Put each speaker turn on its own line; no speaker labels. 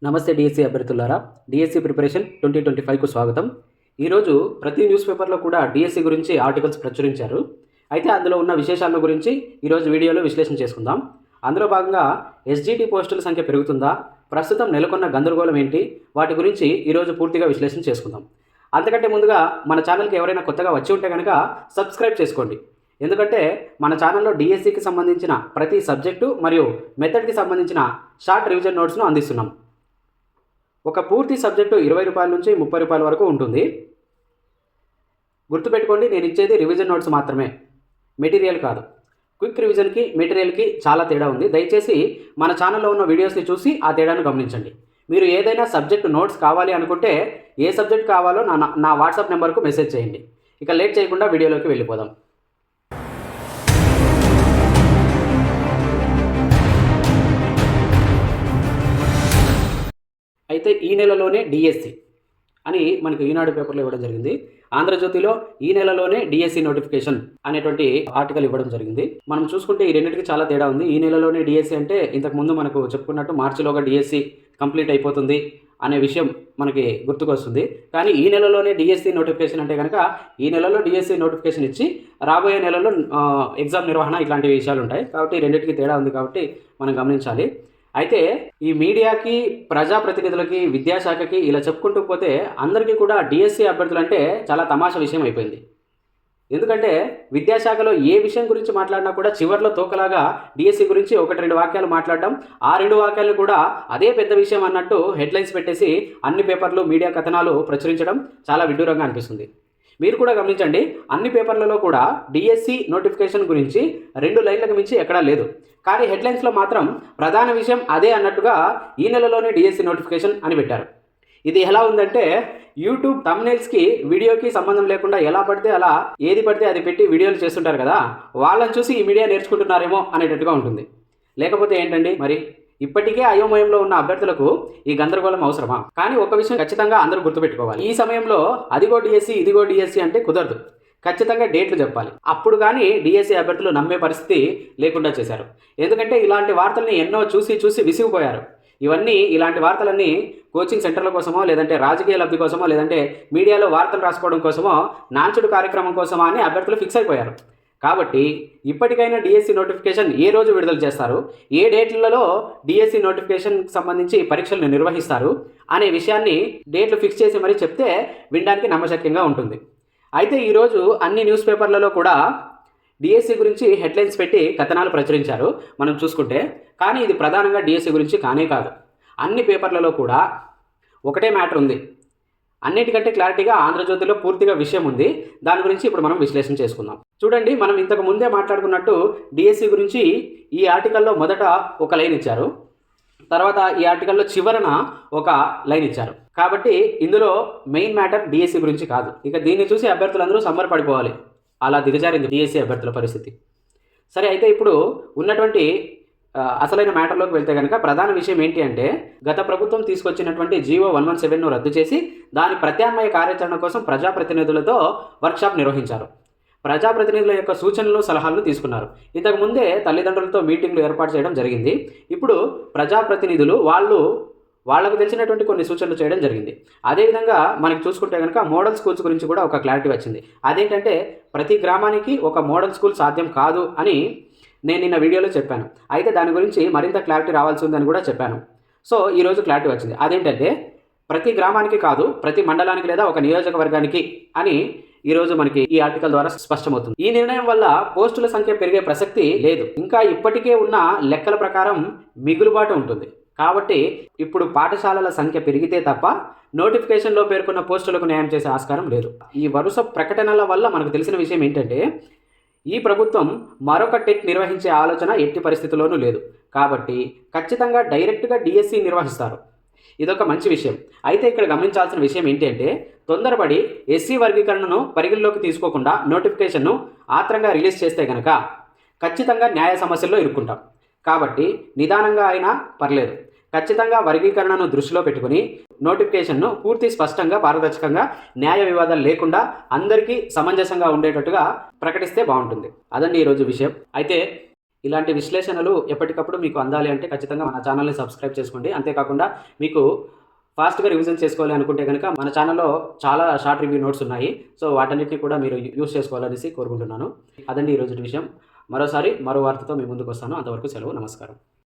నమస్తే DSC అభ్యర్థులారా, DSC preparation 2025కు స్వాగతం. ఈరోజు ప్రతి న్యూస్ పేపర్లో కూడా డిఎస్సి గురించి ఆర్టికల్స్ ప్రచురించారు. అయితే అందులో ఉన్న విశేషాల గురించి ఈరోజు వీడియోలో విశ్లేషణ చేసుకుందాం. అందులో భాగంగా ఎస్జిటి పోస్టుల సంఖ్య పెరుగుతుందా, ప్రస్తుతం నెలకొన్న గందరగోళం ఏంటి, వాటి గురించి ఈరోజు పూర్తిగా విశ్లేషణ చేసుకుందాం. అంతకంటే ముందుగా మన ఛానల్కి ఎవరైనా కొత్తగా వచ్చి ఉంటే కనుక సబ్స్క్రైబ్ చేసుకోండి. ఎందుకంటే మన ఛానల్లో డిఎస్సికి సంబంధించిన ప్రతి సబ్జెక్టు మరియు మెథడ్కి సంబంధించిన షార్ట్ రివిజన్ నోట్స్ను అందిస్తున్నాం. ఒక పూర్తి సబ్జెక్టు 20 రూపాయల నుంచి 30 రూపాయల వరకు ఉంటుంది. గుర్తుపెట్టుకోండి, నేను ఇచ్చేది రివిజన్ నోట్స్ మాత్రమే, మెటీరియల్ కాదు. క్విక్ రివిజన్కి మెటీరియల్కి చాలా తేడా ఉంది. దయచేసి మన ఛానల్లో ఉన్న వీడియోస్ని చూసి ఆ తేడాను గమనించండి. మీరు ఏదైనా సబ్జెక్టు నోట్స్ కావాలి అనుకుంటే ఏ సబ్జెక్ట్ కావాలో నా వాట్సాప్ నెంబర్కు మెసేజ్ చేయండి. ఇక లేట్ చేయకుండా వీడియోలోకి వెళ్ళిపోదాం. అయితే ఈ నెలలోనే డిఎస్సి అని మనకు ఈనాడు పేపర్లో ఇవ్వడం జరిగింది. ఆంధ్రజ్యోతిలో ఈ నెలలోనే డిఎస్సి నోటిఫికేషన్ అనేటువంటి ఆర్టికల్ ఇవ్వడం జరిగింది. మనం చూసుకుంటే ఈ రెండింటికి చాలా తేడా ఉంది. ఈ నెలలోనే డిఎస్సి అంటే ఇంతకుముందు మనకు చెప్పుకున్నట్టు మార్చిలోగా డిఎస్సి కంప్లీట్ అయిపోతుంది అనే విషయం మనకి గుర్తుకొస్తుంది. కానీ ఈ నెలలోనే డిఎస్సి నోటిఫికేషన్ అంటే కనుక ఈ నెలలో డిఎస్సి నోటిఫికేషన్ ఇచ్చి రాబోయే నెలలో ఎగ్జామ్ నిర్వహణ ఇట్లాంటి విషయాలు ఉంటాయి. కాబట్టి రెండింటికి తేడా ఉంది కాబట్టి మనం గమనించాలి. అయితే ఈ మీడియాకి, ప్రజాప్రతినిధులకి, విద్యాశాఖకి ఇలా చెప్పుకుంటూ పోతే అందరికీ కూడా డిఎస్సి అభ్యర్థులు అంటే చాలా తమాషా విషయం అయిపోయింది. ఎందుకంటే విద్యాశాఖలో ఏ విషయం గురించి మాట్లాడినా కూడా చివర్లో తోకలాగా డిఎస్సి గురించి 1-2 వాక్యాలు మాట్లాడడం, ఆ 2 వాక్యాలు కూడా అదే పెద్ద విషయం అన్నట్టు హెడ్లైన్స్ పెట్టేసి అన్ని పేపర్లు, మీడియా కథనాలు ప్రచురించడం చాలా విడ్డూరంగా అనిపిస్తుంది. మీరు కూడా గమనించండి, అన్ని పేపర్లలో కూడా డిఎస్సి నోటిఫికేషన్ గురించి 2 లైన్లకు మించి ఎక్కడా లేదు. కానీ హెడ్లైన్స్లో మాత్రం ప్రధాన విషయం అదే అన్నట్టుగా ఈ నెలలోనే డిఎస్సి నోటిఫికేషన్ అని పెట్టారు. ఇది ఎలా ఉందంటే యూట్యూబ్ థంబ్నెయిల్స్కి వీడియోకి సంబంధం లేకుండా ఎలా పడితే అలా ఏది పడితే అది పెట్టి వీడియోలు చేస్తుంటారు కదా, వాళ్ళని చూసి ఈ మీడియా నేర్చుకుంటున్నారేమో అనేటట్టుగా ఉంటుంది. లేకపోతే ఏంటండి మరి, ఇప్పటికే అయోమయంలో ఉన్న అభ్యర్థులకు ఈ గందరగోళం అవసరమా? కానీ ఒక విషయం ఖచ్చితంగా అందరూ గుర్తుపెట్టుకోవాలి, ఈ సమయంలో అదిగో డిఎస్సి ఇదిగో డిఎస్సి అంటే కుదరదు. ఖచ్చితంగా డేట్లు చెప్పాలి. అప్పుడు కానీ డిఎస్సి అభ్యర్థులు నమ్మే పరిస్థితి లేకుండా చేశారు. ఎందుకంటే ఇలాంటి వార్తల్ని ఎన్నో చూసి విసిగిపోయారు. ఇలాంటి వార్తలన్నీ కోచింగ్ సెంటర్ల కోసమో, లేదంటే రాజకీయ లబ్ధి కోసమో, లేదంటే మీడియాలో వార్తలు రాసుకోవడం కోసమో, నాంచుడు కార్యక్రమం కోసమో అని అభ్యర్థులు ఫిక్స్ అయిపోయారు. కాబట్టి ఇప్పటికైనా డిఎస్సి నోటిఫికేషన్ ఏ రోజు విడుదల చేస్తారు, ఏ డేట్లలో డిఎస్సి నోటిఫికేషన్కి సంబంధించి పరీక్షలను నిర్వహిస్తారు అనే విషయాన్ని డేట్లు ఫిక్స్ చేసి మరీ చెప్తే వినడానికి నమ్మశక్యంగా ఉంటుంది. అయితే ఈరోజు అన్ని న్యూస్ పేపర్లలో కూడా డిఎస్సి గురించి హెడ్లైన్స్ పెట్టి కథనాలు ప్రచురించారు మనం చూసుకుంటే. కానీ ఇది ప్రధానంగా డిఎస్సి గురించి కానే కాదు. అన్ని పేపర్లలో కూడా ఒకటే మ్యాటర్ ఉంది. అన్నిటికంటే క్లారిటీగా ఆంధ్రజ్యోతిలో పూర్తిగా విషయం ఉంది. దాని గురించి ఇప్పుడు మనం విశ్లేషణ చేసుకుందాం. చూడండి, మనం ఇంతకు ముందే మాట్లాడుకున్నట్టు డిఎస్సి గురించి ఈ ఆర్టికల్లో మొదట ఒక లైన్ ఇచ్చారు, తర్వాత ఈ ఆర్టికల్లో చివరన ఒక లైన్ ఇచ్చారు. కాబట్టి ఇందులో మెయిన్ మ్యాటర్ డిఎస్సి గురించి కాదు. ఇక దీన్ని చూసి అభ్యర్థులందరూ సంబరపడిపోవాలి, అలా దిగజారింది డిఎస్సి అభ్యర్థుల పరిస్థితి. సరే, అయితే ఇప్పుడు ఉన్నటువంటి అసలైన మ్యాటర్లోకి వెళ్తే కనుక ప్రధాన విషయం ఏంటి అంటే, గత ప్రభుత్వం తీసుకొచ్చినటువంటి జీవో 117ను రద్దు చేసి దాని ప్రత్యామ్నాయ కార్యాచరణ కోసం ప్రజాప్రతినిధులతో వర్క్షాప్ నిర్వహించారు. ప్రజాప్రతినిధుల యొక్క సూచనలు, సలహాలను తీసుకున్నారు. ఇంతకుముందే తల్లిదండ్రులతో మీటింగ్లు ఏర్పాటు చేయడం జరిగింది. ఇప్పుడు ప్రజాప్రతినిధులు వాళ్లకు తెలిసినటువంటి కొన్ని సూచనలు చేయడం జరిగింది. అదేవిధంగా మనకి చూసుకుంటే కనుక మోడల్ స్కూల్స్ గురించి కూడా ఒక క్లారిటీ వచ్చింది. అదేంటంటే ప్రతి గ్రామానికి ఒక మోడల్ స్కూల్ సాధ్యం కాదు అని నేను నిన్న వీడియోలో చెప్పాను. అయితే దాని గురించి మరింత క్లారిటీ రావాల్సి ఉందని కూడా చెప్పాను. సో ఈరోజు క్లారిటీ వచ్చింది. అదేంటంటే ప్రతి గ్రామానికి కాదు, ప్రతి మండలానికి లేదా ఒక నియోజకవర్గానికి అని ఈరోజు మనకి ఈ ఆర్టికల్ ద్వారా స్పష్టమవుతుంది. ఈ నిర్ణయం వల్ల పోస్టుల సంఖ్య పెరిగే ప్రసక్తి లేదు. ఇంకా ఇప్పటికే ఉన్న లెక్కల ప్రకారం మిగులుబాటు ఉంటుంది. కాబట్టి ఇప్పుడు పాఠశాలల సంఖ్య పెరిగితే తప్ప నోటిఫికేషన్లో పేర్కొన్న పోస్టులకు న్యాయం చేసే ఆస్కారం లేదు. ఈ వరుస ప్రకటనల వల్ల మనకు తెలిసిన విషయం ఏంటంటే, ఈ ప్రభుత్వం మరొక టెట్ నిర్వహించే ఆలోచన ఎట్టి పరిస్థితుల్లోనూ లేదు. కాబట్టి ఖచ్చితంగా డైరెక్ట్గా డిఎస్సి నిర్వహిస్తారు. ఇదొక మంచి విషయం. అయితే ఇక్కడ గమనించాల్సిన విషయం ఏంటి అంటే, తొందరపడి ఎస్సీ వర్గీకరణను పరిగణలోకి తీసుకోకుండా నోటిఫికేషన్ను ఆత్రంగా రిలీజ్ చేస్తే కనుక ఖచ్చితంగా న్యాయ సమస్యల్లో ఇరుక్కుంటాం. కాబట్టి నిదానంగా అయినా పర్లేదు, ఖచ్చితంగా వర్గీకరణను దృష్టిలో పెట్టుకుని నోటిఫికేషన్ను పూర్తి స్పష్టంగా, పారదర్శకంగా, న్యాయ వివాదాలు లేకుండా అందరికీ సమంజసంగా ఉండేటట్టుగా ప్రకటిస్తే బాగుంటుంది. అదండి ఈరోజు విషయం. అయితే ఇలాంటి విశ్లేషణలు ఎప్పటికప్పుడు మీకు అందాలి అంటే ఖచ్చితంగా మన ఛానల్ని సబ్స్క్రైబ్ చేసుకోండి. అంతేకాకుండా మీకు ఫాస్ట్‌గా రివిజన్ చేసుకోవాలి అనుకుంటే గనుక మన ఛానల్‌లో చాలా షార్ట్ రివ్యూ నోట్స్ ఉన్నాయి. సో వాటన్నిటిని కూడా మీరు యూజ్ చేసుకోవాలనేసి కోరుకుంటున్నాను. అదండి ఈరోజుటి విషయం. మరోసారి మరో వార్తతో మీ ముందుకొస్తాను. అంతవరకు సెలవు. నమస్కారం.